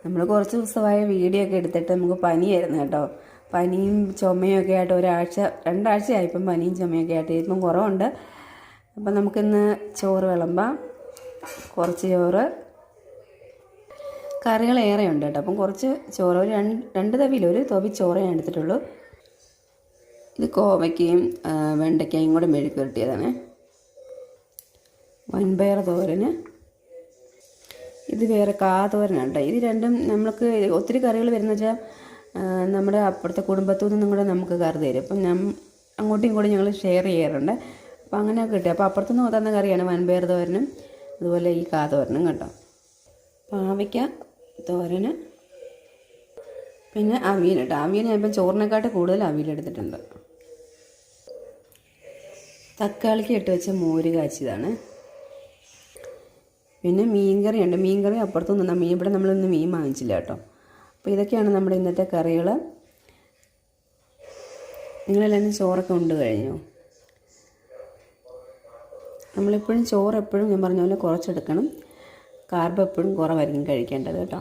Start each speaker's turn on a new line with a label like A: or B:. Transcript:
A: നമ്മൾ കുറച്ച് ദിവസമായ വീഡിയോ ഒക്കെ എടുത്തിട്ട് നമുക്ക് പനിയായിരുന്നു കേട്ടോ. പനിയും ചുമയൊക്കെ ആയിട്ട് രണ്ടാഴ്ചയായി ഇപ്പം പനിയും ചുമയൊക്കെ ആയിട്ട്. ഇപ്പം കുറവുണ്ട്. അപ്പം നമുക്കിന്ന് ചോറ് വിളമ്പാം. കുറച്ച് ചോറ്, കറികളേറെ ഉണ്ട് കേട്ടോ. അപ്പം കുറച്ച് ചോറ്, ഒരു രണ്ട് തവിയിൽ ഒരു തവി ചോറ് ഞാൻ എടുത്തിട്ടുള്ളൂ. ഇത് കോവയ്ക്കയും വെണ്ടയ്ക്കയും കൂടെ മെഴുക്ക് പുരട്ടിയതാണ്. വൻപയർ തോരന്, ഇത് വേറെ കാതോരനാണ് കേട്ടോ. ഇത് രണ്ടും നമ്മൾക്ക് ഒത്തിരി കറികൾ വരുന്ന വെച്ചാൽ നമ്മുടെ അപ്പുറത്തെ കുടുംബത്തു നിന്നും കൂടെ നമുക്ക് കറി തരും. അപ്പം അങ്ങോട്ടും ഇങ്ങോട്ടും ഞങ്ങൾ ഷെയർ ചെയ്യാറുണ്ട്. അപ്പം അങ്ങനെയൊക്കെ കിട്ടും. അപ്പോൾ അപ്പുറത്തുനിന്ന് തന്ന കറിയാണ് വൻപയർ തോരനും അതുപോലെ ഈ കാതോരനും കേട്ടോ. പാവയ്ക്ക തോരന്, പിന്നെ അവിയൽ കേട്ടോ. അവിയൽ ഞാൻ ഇപ്പം ചോറിനെക്കാട്ട് കൂടുതൽ അവിയലെടുത്തിട്ടുണ്ട്. തക്കാളിക്ക് ഇട്ട് വെച്ച മോര് കാച്ചിയതാണ്. പിന്നെ മീൻകറിയുണ്ട്. മീൻകറി അപ്പുറത്തുനിന്ന് ഇവിടെ നമ്മളൊന്നും മീൻ വാങ്ങിച്ചില്ല കേട്ടോ. അപ്പോൾ ഇതൊക്കെയാണ് നമ്മുടെ ഇന്നത്തെ കറികൾ. നിങ്ങളെല്ലാവരും ചോറൊക്കെ ഉണ്ട് കഴിഞ്ഞോ? നമ്മളെപ്പോഴും ചോറ് എപ്പോഴും ഞാൻ പറഞ്ഞ പോലെ കുറച്ചെടുക്കണം. കാർബ് എപ്പോഴും കുറവായിരിക്കും കഴിക്കേണ്ടത് കേട്ടോ.